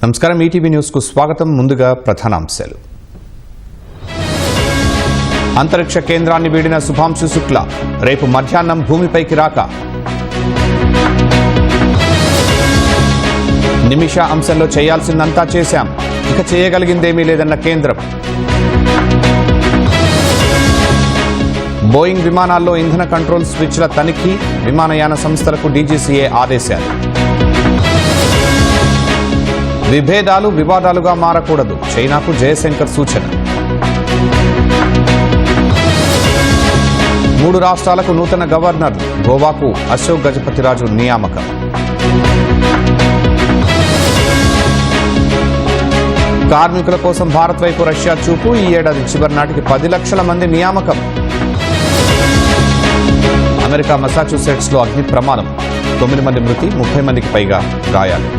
నమస్కారం ETV news కు స్వాగతం. ముందుగా ప్రధానాంశాలు. అంతరిక్ష కేంద్రాన్ని వీడిన శుభాంశు శుక్లా రేపు మధ్యాహ్నం భూమిపైకి రాక. నిమిష అంశంలో చేయాల్సిందంతా చేశాం, ఇక చేయగలిగిందేమీ లేదన్న కేంద్రం. బోయింగ్ విమానాల్లో ఇంధన కంట్రోల్ స్విచ్ల తనిఖీ, విమానయాన సంస్థలకు డీజీసీఏ ఆదేశాలు. విభేదాలు వివాదాలుగా మారకూడదు, చైనాకు జయశంకర్ సూచన. 3 రాష్ట్రాలకు నూతన గవర్నర్, గోవాకు అశోక్ గజపతిరాజు నియామకం. కార్మికుల కోసం భారత్ వైపు రష్యా చూపు, ఈ ఏడాది చివరి నాటికి 10 లక్షల మంది నియామకం. అమెరికా మసాచ్యూసెట్స్ లో అగ్ని ప్రమాదం, 9 మంది మృతి, 30 మందికి పైగా గాయాలు.